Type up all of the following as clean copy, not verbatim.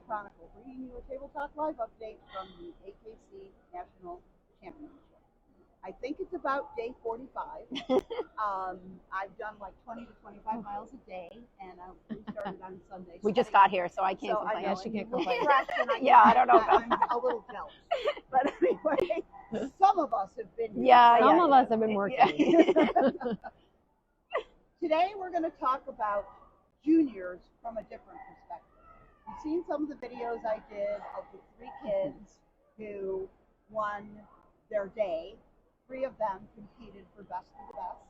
Chronicle, bringing you a Table Talk Live update from the AKC National Championship. I think it's about day 45. I've done like 20 to 25 miles a day, and we started on Sunday. We just got here, so I can't complain. Yeah, she can't complain. Yeah, I don't know. I'm a little jealous. But anyway, some of us have been here. Yeah, Some of us have been working. Today we're going to talk about juniors from a different perspective. You've seen some of the videos I did of the 3 kids who won their day. 3 of them competed for best of the best.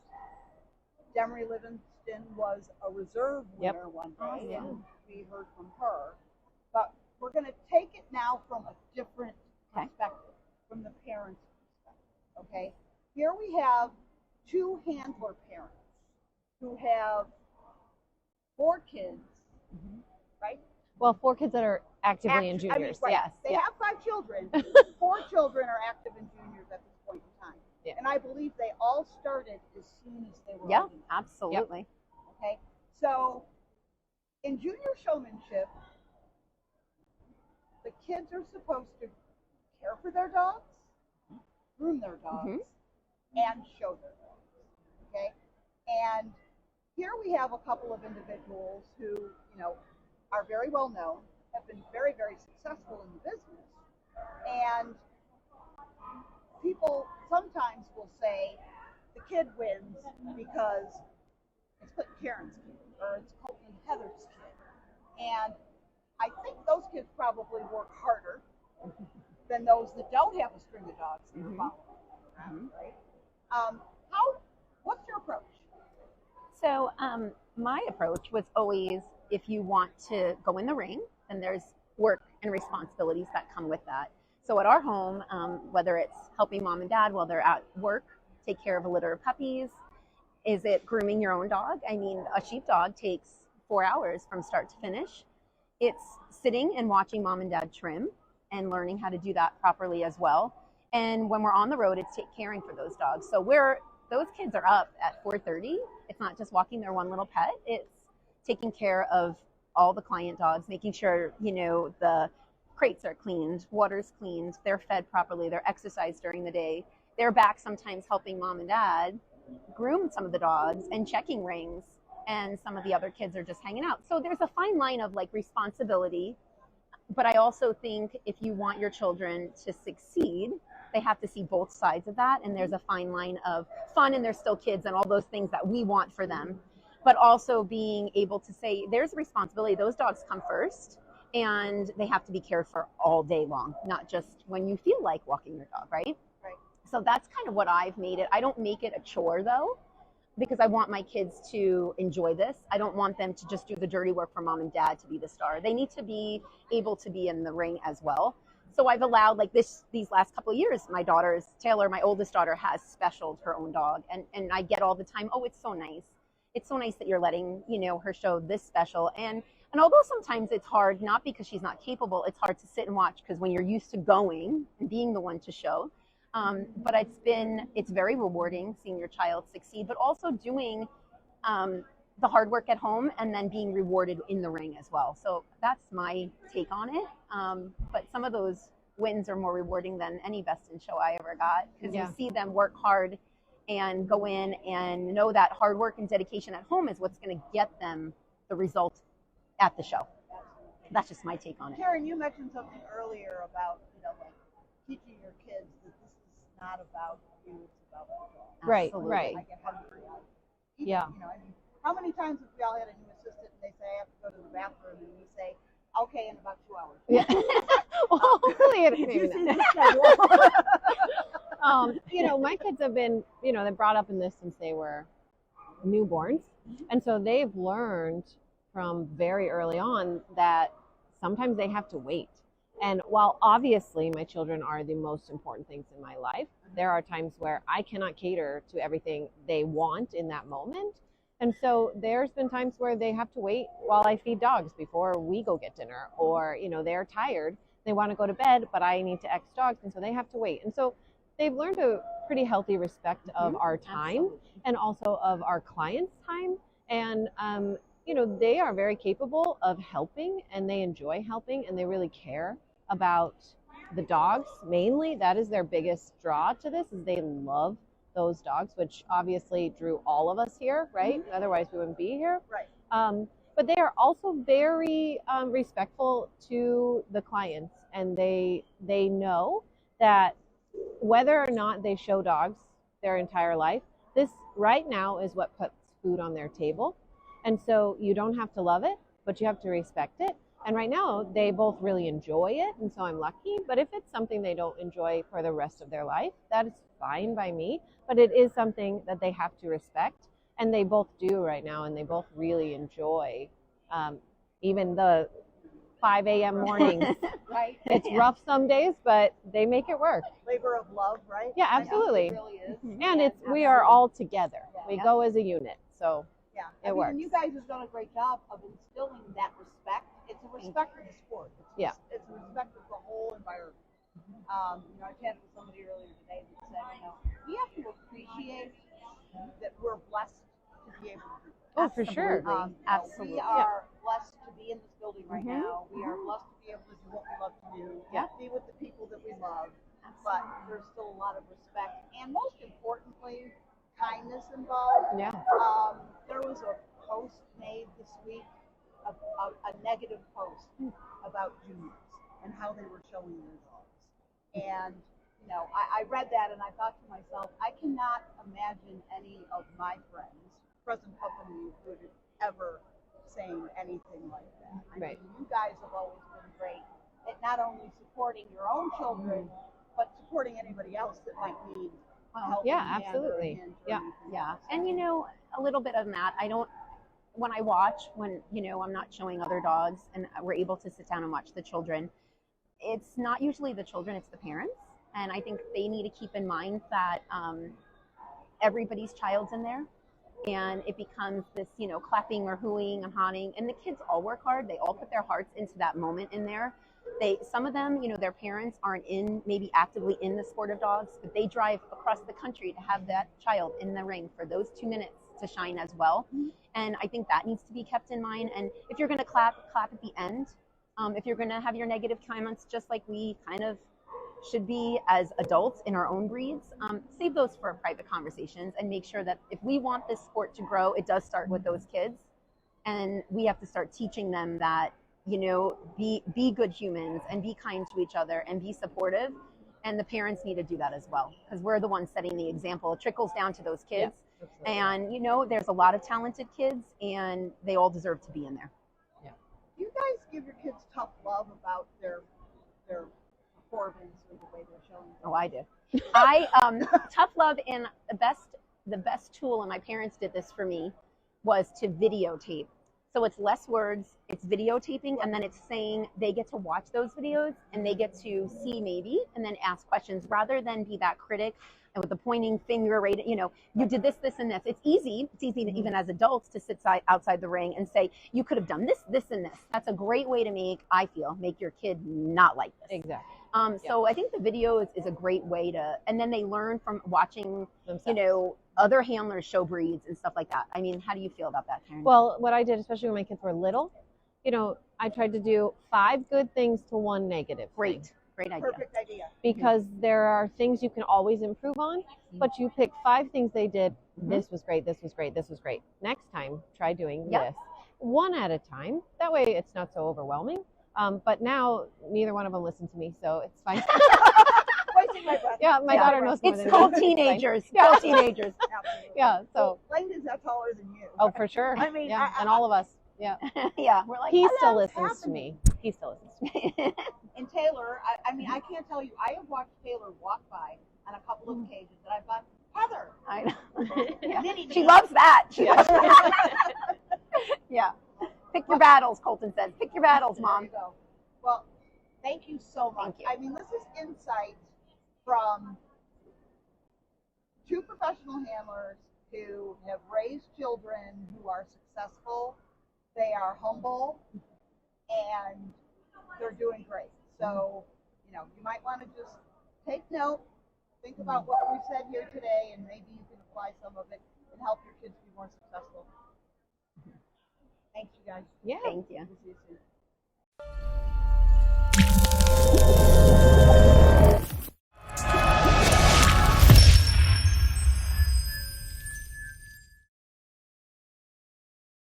Demery Livingston was a reserve winner one day, and we heard from her. But we're going to take it now from a different perspective, from the parents' perspective. Okay? Here we have 2 handler parents who have 4 kids, right? Well, 4 kids that are actively in juniors. Right. Yes. They have 5 children. 4 children are active in juniors at this point in time. Yeah. And I believe they all started as soon as they were Yeah, ready. absolutely. Okay. So in junior showmanship, the kids are supposed to care for their dogs, groom their dogs, and show their dogs. Okay. And here we have a couple of individuals who, are very well known, have been very, very successful in the business. And people sometimes will say the kid wins because it's Clinton Karen's kid or it's Colton and Heather's kid. And I think those kids probably work harder than those that don't have a string of dogs that are following around, right? What's your approach? So my approach was always, if you want to go in the ring, then there's work and responsibilities that come with that. So at our home, whether it's helping mom and dad while they're at work, take care of a litter of puppies, is it grooming your own dog? I mean, a sheepdog takes 4 hours from start to finish. It's sitting and watching mom and dad trim and learning how to do that properly as well. And when we're on the road, it's caring for those dogs. So those kids are up at 4:30. It's not just walking their one little pet. It's taking care of all the client dogs, making sure, the crates are cleaned, water's cleaned, they're fed properly, they're exercised during the day. They're back sometimes helping mom and dad groom some of the dogs and checking rings, and some of the other kids are just hanging out. So there's a fine line of responsibility, but I also think if you want your children to succeed, they have to see both sides of that, and there's a fine line of fun and they're still kids and all those things that we want for them, but also being able to say there's a responsibility. Those dogs come first, and they have to be cared for all day long, not just when you feel like walking your dog, right? Right. So that's kind of what I've made it. I don't make it a chore, though, because I want my kids to enjoy this. I don't want them to just do the dirty work for mom and dad to be the star. They need to be able to be in the ring as well. So I've allowed, these last couple of years, my daughter's, Taylor, my oldest daughter, has specialed her own dog. And I get all the time, oh, it's so nice. It's so nice that you're letting, her show this special. And although sometimes it's hard, not because she's not capable, it's hard to sit and watch because when you're used to going and being the one to show. But it's very rewarding seeing your child succeed, but also doing the hard work at home and then being rewarded in the ring as well. So that's my take on it. But some of those wins are more rewarding than any Best in Show I ever got, because you see them work hard and go in and know that hard work and dedication at home is what's going to get them the result at the show. That's just my take on it. Karen, you mentioned something earlier about, teaching your kids that this is not about you, it's about the dog. Right, Absolutely. right. I get hungry. Yeah. How many times have we all had a new assistant and they say, I have to go to the bathroom, and we say, okay, in about 2 hours. Yeah. Well, hopefully it isn't. My kids have been, they're brought up in this since they were newborns. And so they've learned from very early on that sometimes they have to wait. And while obviously my children are the most important things in my life, there are times where I cannot cater to everything they want in that moment. And so there's been times where they have to wait while I feed dogs before we go get dinner, or, they're tired, they want to go to bed, but I need to X dogs. And so they have to wait. And so they've learned a pretty healthy respect of our time and also of our clients' time. And they are very capable of helping, and they enjoy helping, and they really care about the dogs. Mainly, that is their biggest draw to this, is they love those dogs, which obviously drew all of us here, right? Mm-hmm. Otherwise we wouldn't be here. Right. But they are also very respectful to the clients, and they know that whether or not they show dogs their entire life, this right now is what puts food on their table. And so you don't have to love it, but you have to respect it. And right now they both really enjoy it, and so I'm lucky. But if it's something they don't enjoy for the rest of their life, that is fine by me. But it is something that they have to respect, and they both do right now, and they both really enjoy even the 5 a.m. mornings. Right. It's rough some days, but they make it work. Labor of love, right? Yeah, absolutely. It really is. And we are all together. Yeah. We go as a unit, so yeah, it works. And you guys have done a great job of instilling that respect. It's a respect for the sport. It's a respect of the whole environment. I chatted with somebody earlier today that said, we have to appreciate that we're blessed to be able to do this. Oh, for sure. Absolutely. We are blessed to be in this building right now. We are blessed to be able to do what we love to do. Yeah. Be with the people that we love. But there's still a lot of respect, and most importantly, kindness involved. Yeah. There was a post made this week, a negative post about juniors and how they were showing their dogs. And I read that and I thought to myself, I cannot imagine any of my friends, present company included, ever saying anything like that. I mean, you guys have always been great at not only supporting your own children, but supporting anybody else that might need help. Yeah, absolutely. Yeah. And a little bit of that. When I watch, I'm not showing other dogs and we're able to sit down and watch the children, it's not usually the children, it's the parents. And I think they need to keep in mind that everybody's child's in there. And it becomes this, clapping or hooing and hawing. And the kids all work hard. They all put their hearts into that moment in there. Some of them, their parents aren't maybe actively in the sport of dogs, but they drive across the country to have that child in the ring for those 2 minutes to shine as well. Mm-hmm. And I think that needs to be kept in mind. And if you're going to clap at the end. If you're going to have your negative comments, just like we kind of should be as adults in our own breeds, save those for private conversations and make sure that if we want this sport to grow, it does start with those kids. And we have to start teaching them that, be good humans and be kind to each other and be supportive. And the parents need to do that as well, because we're the ones setting the example. It trickles down to those kids. Yeah, and, there's a lot of talented kids and they all deserve to be in there. Yeah. Do you guys give your kids tough love about their performance or the way they're showing? Oh, I do. Tough love, and the best tool, and my parents did this for me, was to videotape. So it's less words, it's videotaping, and then it's saying they get to watch those videos and they get to see maybe and then ask questions rather than be that critic and with the pointing finger, right? You did this, this, and this. It's easy to, even as adults, to sit outside the ring and say, you could have done this, this, and this. That's a great way to make your kid not like this. Exactly. So I think the video is a great way to, and then they learn from watching, other handlers show breeds and stuff like that. I mean, how do you feel about that, Karen? Well, what I did, especially when my kids were little, I tried to do 5 good things to 1 negative. Great idea. Perfect idea. Because there are things you can always improve on, but you pick 5 things they did. This was great, this was great, this was great. Next time, try doing this. 1 at a time. That way it's not so overwhelming. But now neither one of them listen to me, so it's fine. Yeah, my daughter knows more than me. It's called teenagers. Yeah, teenagers. Yeah, so. Layton's not taller than you. Oh, for sure. I mean, and all of us. Yeah. Yeah, we're like, he still listens to me. He still listens to me. And Taylor, I can't tell you, I have watched Taylor walk by on a couple of occasions, and I've thought, Heather. I know. Yeah. She loves that. Yeah. Pick your battles, Colton says. Pick your battles, Mom. There you go. Well, thank you so much. Thank you. I mean, this is insight from 2 professional handlers who have raised children who are successful. They are humble, and they're doing great. So, you might want to just take note, think about what we said here today, and maybe you can apply some of it and help your kids be more successful. Thanks, you guys. Yeah. Thank you. We'll see you soon.